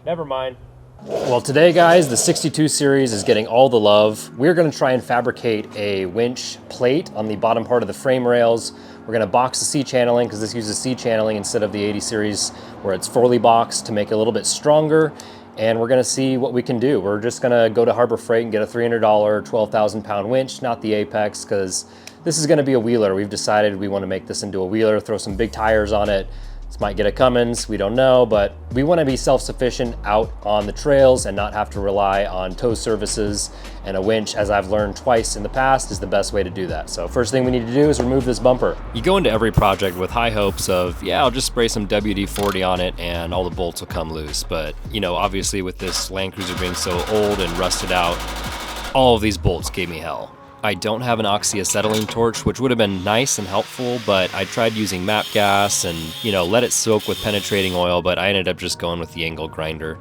Never mind. Well, today, guys, the 62 series is getting all the love. We're gonna try and fabricate a winch plate on the bottom part of the frame rails. We're gonna box the C-channeling because this uses C-channeling instead of the 80 series where it's Foley boxed to make it a little bit stronger. And we're gonna see what we can do. We're just gonna go to Harbor Freight and get a $300 12,000 pound winch, not the Apex, because this is gonna be a wheeler. We've decided we wanna make this into a wheeler, throw some big tires on it. This might get a Cummins, we don't know, but we want to be self-sufficient out on the trails and not have to rely on tow services, and a winch, as I've learned twice in the past, is the best way to do that. So first thing we need to do is remove this bumper. You go into every project with high hopes of, yeah, I'll just spray some WD-40 on it and all the bolts will come loose. But, you know, obviously with this Land Cruiser being so old and rusted out, all of these bolts gave me hell. I don't have an oxyacetylene torch, which would have been nice and helpful, but I tried using MAP gas and, you know, let it soak with penetrating oil, but I ended up just going with the angle grinder.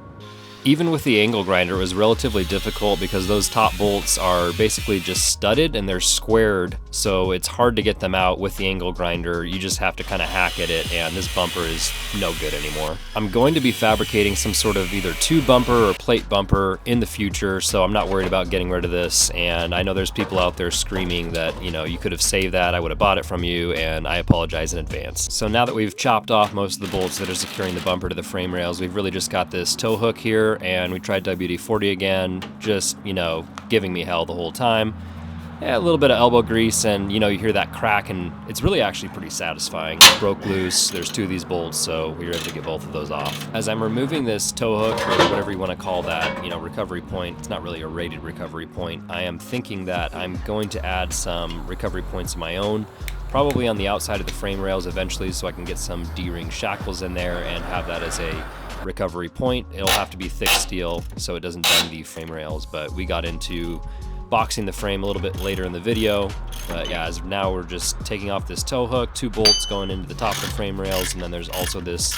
Even with the angle grinder, it was relatively difficult because those top bolts are basically just studded and they're squared, so it's hard to get them out with the angle grinder. You just have to kind of hack at it, and this bumper is no good anymore. I'm going to be fabricating some sort of either tube bumper or plate bumper in the future, so I'm not worried about getting rid of this. And I know there's people out there screaming that, you know, you could have saved that, I would have bought it from you, and I apologize in advance. So now that we've chopped off most of the bolts that are securing the bumper to the frame rails, we've really just got this tow hook here, and we tried WD-40 again, just, you know, giving me hell the whole time. Yeah, a little bit of elbow grease, and, you know, you hear that crack, and it's really actually pretty satisfying. Broke loose, there's two of these bolts, so we were able to get both of those off. As I'm removing this tow hook, or whatever you want to call that, you know, recovery point, it's not really a rated recovery point, I am thinking that I'm going to add some recovery points of my own, probably on the outside of the frame rails eventually, so I can get some D-ring shackles in there and have that as a recovery point. It'll have to be thick steel so it doesn't bend the frame rails, but we got into boxing the frame a little bit later in the video. But yeah, as of now we're just taking off this tow hook, two bolts going into the top of the frame rails, and then there's also this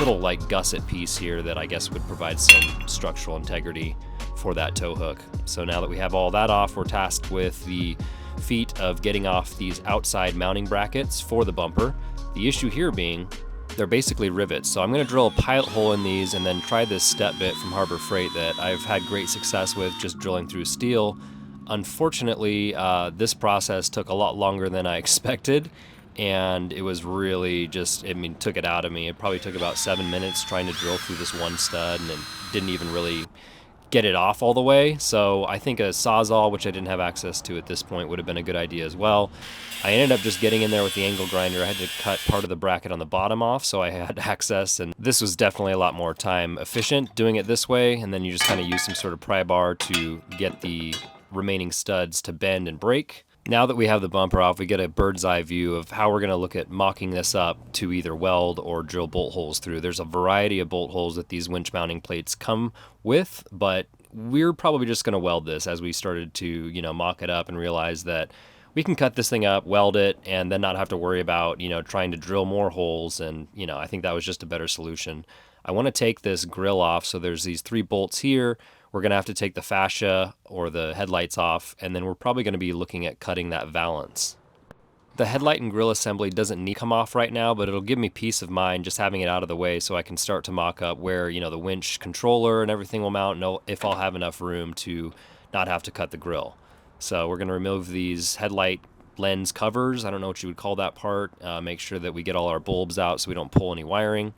little like gusset piece here that I guess would provide some structural integrity for that tow hook. So now that we have all that off, we're tasked with the feat of getting off these outside mounting brackets for the bumper. The issue here being they're basically rivets. So I'm gonna drill a pilot hole in these and then try this step bit from Harbor Freight that I've had great success with just drilling through steel. Unfortunately, this process took a lot longer than I expected, and it was really just, I mean, took it out of me. It probably took about 7 minutes trying to drill through this one stud, and it didn't even really get it off all the way. So I think a Sawzall, which I didn't have access to at this point, would have been a good idea as well. I ended up just getting in there with the angle grinder. I had to cut part of the bracket on the bottom off so I had access, and this was definitely a lot more time efficient doing it this way, and then you just kind of use some sort of pry bar to get the remaining studs to bend and break. Now that we have the bumper off, we get a bird's eye view of how we're going to look at mocking this up to either weld or drill bolt holes through. There's a variety of bolt holes that these winch mounting plates come with, but we're probably just going to weld this as we started to, you know, mock it up and realize that we can cut this thing up, weld it, and then not have to worry about, you know, trying to drill more holes. And, you know, I think that was just a better solution. I want to take this grill off, so there's these 3 bolts here. We're going to have to take the fascia or the headlights off, and then we're probably going to be looking at cutting that valance. The headlight and grille assembly doesn't need to come off right now, but it'll give me peace of mind just having it out of the way so I can start to mock up where, you know, the winch controller and everything will mount, and if I'll have enough room to not have to cut the grill. So we're going to remove these headlight lens covers. I don't know what you would call that part. Make sure that we get all our bulbs out so we don't pull any wiring.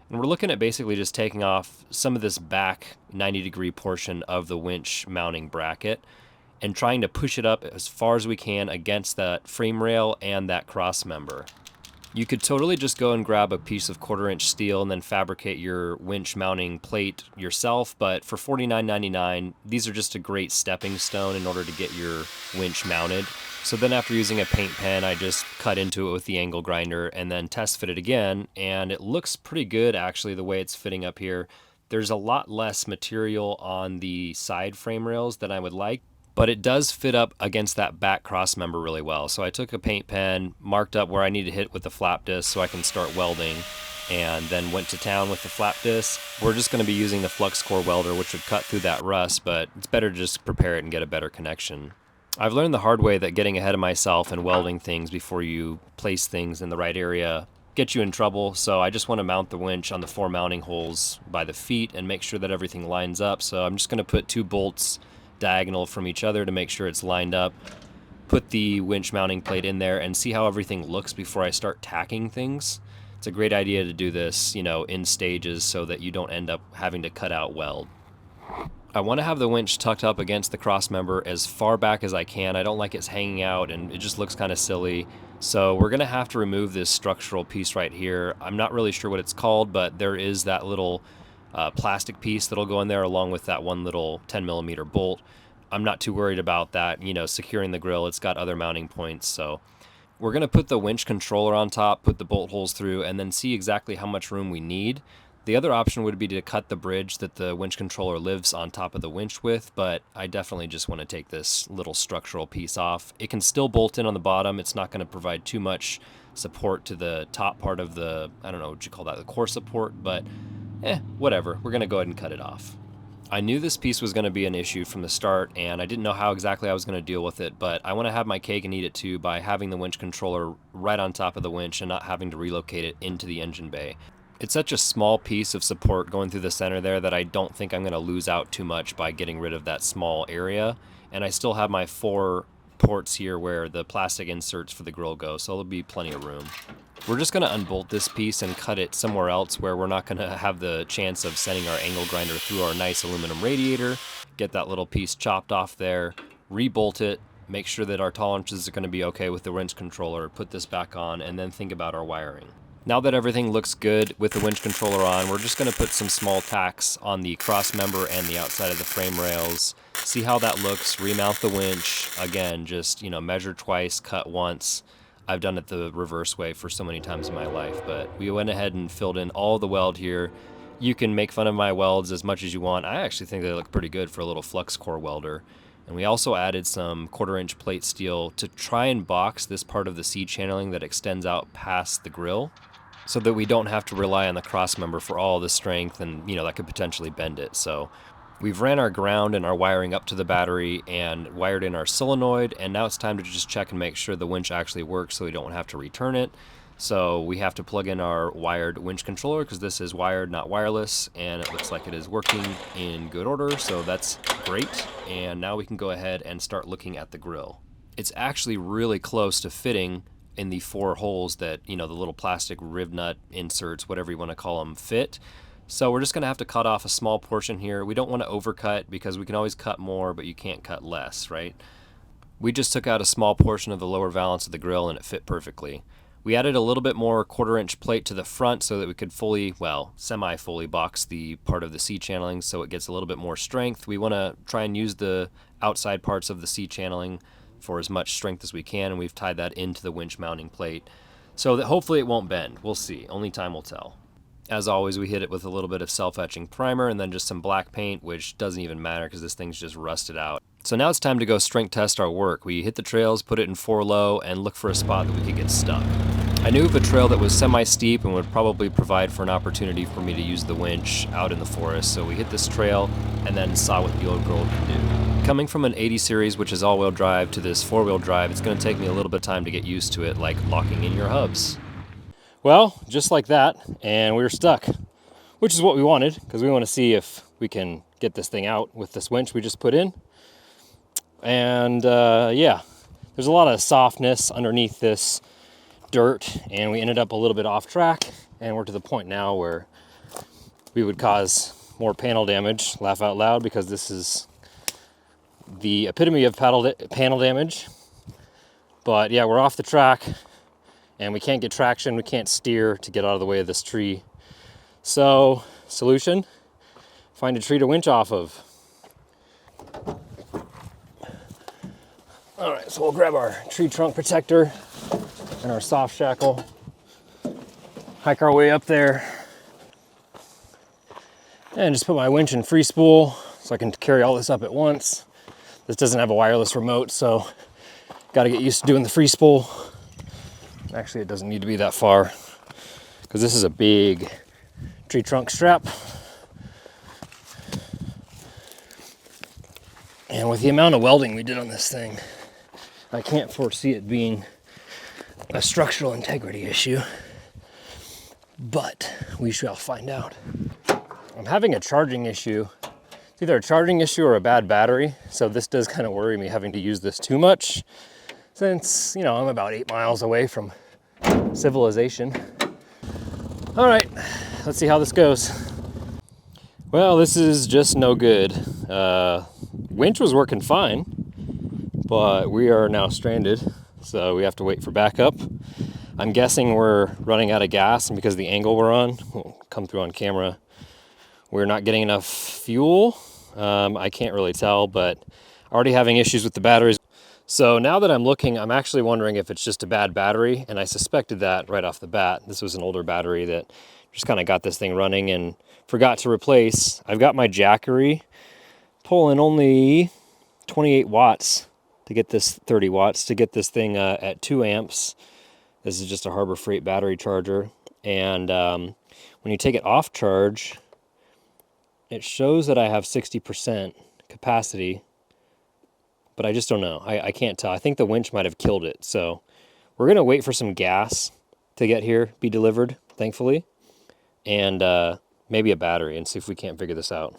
And we're looking at basically just taking off some of this back 90-degree portion of the winch mounting bracket and trying to push it up as far as we can against that frame rail and that cross member. You could totally just go and grab a piece of 1/4-inch steel and then fabricate your winch mounting plate yourself, but for $49.99, these are just a great stepping stone in order to get your winch mounted. So then after using a paint pen, I just cut into it with the angle grinder and then test fit it again, and it looks pretty good actually the way it's fitting up here. There's a lot less material on the side frame rails than I would like, but it does fit up against that back cross member really well. So I took a paint pen, marked up where I need to hit with the flap disc so I can start welding, and then went to town with the flap disc. We're just going to be using the flux core welder, which would cut through that rust, but it's better to just prepare it and get a better connection. I've learned the hard way that getting ahead of myself and welding things before you place things in the right area get you in trouble. So I just want to mount the winch on the 4 mounting holes by the feet and make sure that everything lines up. So I'm just going to put 2 bolts diagonal from each other to make sure it's lined up. Put the winch mounting plate in there and see how everything looks before I start tacking things. It's a great idea to do this, you know, in stages so that you don't end up having to cut out weld. I want to have the winch tucked up against the cross member as far back as I can. I don't like it's hanging out and it just looks kind of silly. So we're going to have to remove this structural piece right here. I'm not really sure what it's called, but there is that little plastic piece that'll go in there along with that one little 10mm bolt. I'm not too worried about that, you know, securing the grill. It's got other mounting points. So we're going to put the winch controller on top, put the bolt holes through, and then see exactly how much room we need. The other option would be to cut the bridge that the winch controller lives on top of the winch with, but I definitely just want to take this little structural piece off. It can still bolt in on the bottom. It's not going to provide too much support to the top part of the, I don't know what you call that, the core support, but whatever. We're going to go ahead and cut it off. I knew this piece was going to be an issue from the start, and I didn't know how exactly I was going to deal with it, but I want to have my cake and eat it too by having the winch controller right on top of the winch and not having to relocate it into the engine bay. It's such a small piece of support going through the center there that I don't think I'm going to lose out too much by getting rid of that small area. And I still have my 4 ports here where the plastic inserts for the grill go, so there'll be plenty of room. We're just going to unbolt this piece and cut it somewhere else where we're not going to have the chance of sending our angle grinder through our nice aluminum radiator. Get that little piece chopped off there, rebolt it, make sure that our tolerances are going to be okay with the winch controller, put this back on, and then think about our wiring. Now that everything looks good with the winch controller on, we're just going to put some small tacks on the cross member and the outside of the frame rails. See how that looks, remount the winch. Again, just, you know, measure twice, cut once. I've done it the reverse way for so many times in my life, but we went ahead and filled in all the weld here. You can make fun of my welds as much as you want. I actually think they look pretty good for a little flux core welder. And we also added some 1/4-inch plate steel to try and box this part of the C channeling that extends out past the grill, so that we don't have to rely on the cross member for all the strength and, you know, that could potentially bend it. So we've ran our ground and our wiring up to the battery and wired in our solenoid, and now it's time to just check and make sure the winch actually works so we don't have to return it. So we have to plug in our wired winch controller because this is wired, not wireless, and it looks like it is working in good order, so that's great. And now we can go ahead and start looking at the grill. It's actually really close to fitting in the 4 holes that, you know, the little plastic rib nut inserts, whatever you want to call them, fit. So we're just going to have to cut off a small portion here. We don't want to overcut because we can always cut more, but you can't cut less, right? We just took out a small portion of the lower valance of the grill and it fit perfectly. We added a little bit more 1/4-inch plate to the front so that we could fully, well, semi-fully box the part of the C channeling so it gets a little bit more strength. We want to try and use the outside parts of the C channeling for as much strength as we can, and we've tied that into the winch mounting plate so that hopefully it won't bend. We'll see. Only time will tell. As always, we hit it with a little bit of self-etching primer and then just some black paint, which doesn't even matter because this thing's just rusted out. So now it's time to go strength test our work. We hit the trails, put it in 4 low, and look for a spot that we could get stuck. I knew of a trail that was semi-steep and would probably provide for an opportunity for me to use the winch out in the forest, so we hit this trail and then saw what the old girl could do. Coming from an 80 series, which is all-wheel drive, to this 4-wheel drive, it's going to take me a little bit of time to get used to it, like locking in your hubs. Well, just like that, and we were stuck, which is what we wanted, because we want to see if we can get this thing out with this winch we just put in. And yeah, there's a lot of softness underneath this dirt, and we ended up a little bit off track, and we're to the point now where we would cause more panel damage, laugh out loud, because this is the epitome of panel damage. But yeah, we're off the track, and we can't get traction, we can't steer to get out of the way of this tree. So, solution, find a tree to winch off of. All right, so we'll grab our tree trunk protector and our soft shackle, hike our way up there, and just put my winch in free spool so I can carry all this up at once. This doesn't have a wireless remote, so got to get used to doing the free spool. Actually, it doesn't need to be that far because this is a big tree trunk strap. And with the amount of welding we did on this thing, I can't foresee it being a structural integrity issue. but we shall find out. I'm having a charging issue. It's either a charging issue or a bad battery, so this does kind of worry me having to use this too much since, you know, I'm about 8 miles away from civilization. All right, let's see how this goes. Well, this is just no good. Winch was working fine, but we are now stranded, so we have to wait for backup. I'm guessing we're running out of gas, and because of the angle we're on, will come through on camera, we're not getting enough fuel. I can't really tell, but already having issues with the batteries. So now that I'm looking, I'm actually wondering if it's just a bad battery, and I suspected that right off the bat. This was an older battery that just kind of got this thing running and forgot to replace. I've got my Jackery pulling only 28 watts to get this, 30 watts to get this thing at 2 amps. This is just a Harbor Freight battery charger. And when you take it off charge, it shows that I have 60% capacity, but I just don't know. I can't tell. I think the winch might have killed it. So we're going to wait for some gas to get here, be delivered, thankfully, and maybe a battery, and see if we can't figure this out.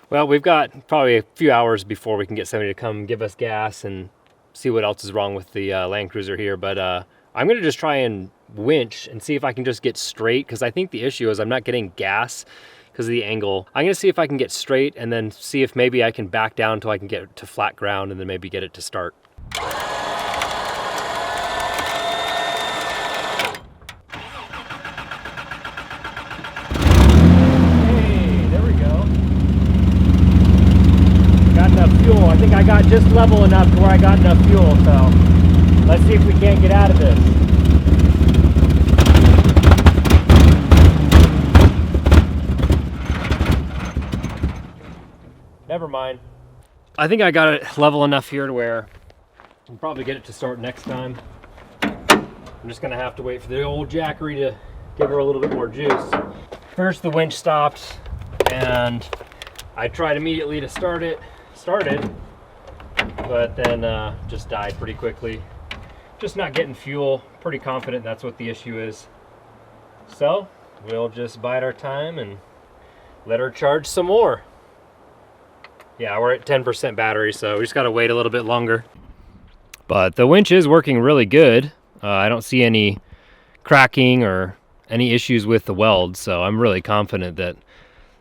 Well, we've got probably a few hours before we can get somebody to come give us gas and see what else is wrong with the Land Cruiser here, but I'm going to just try and winch and see if I can just get straight, because I think the issue is I'm not getting gas because of the angle. I'm going to see if I can get straight and then see if maybe I can back down until I can get to flat ground and then maybe get it to start. Fuel. I think I got just level enough to where I got enough fuel, so let's see if we can't get out of this. Never mind. I think I got it level enough here to where I'll probably get it to start next time. I'm just gonna have to wait for the old Jackery to give her a little bit more juice. First the winch stopped and I tried immediately to start it. Started, but then just died pretty quickly. Just not getting fuel. Pretty confident that's what the issue is. So we'll just bide our time and let her charge some more. Yeah, we're at 10% battery, so we just gotta wait a little bit longer. But the winch is working really good. I don't see any cracking or any issues with the weld, so I'm really confident that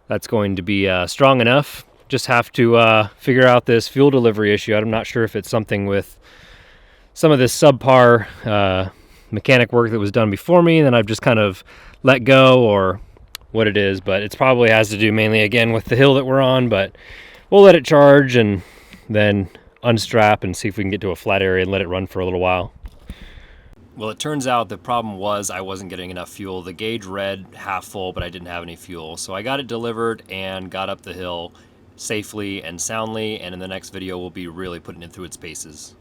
that's going to be strong enough. Just have to figure out this fuel delivery issue. I'm not sure if it's something with some of this subpar mechanic work that was done before me and then I've just kind of let go, or what it is, but it probably has to do mainly again with the hill that we're on. But we'll let it charge and then unstrap and see if we can get to a flat area and let it run for a little while. Well, it turns out the problem was I wasn't getting enough fuel. The gauge read half full, but I didn't have any fuel. So I got it delivered and got up the hill safely and soundly, and in the next video we'll be really putting it through its paces.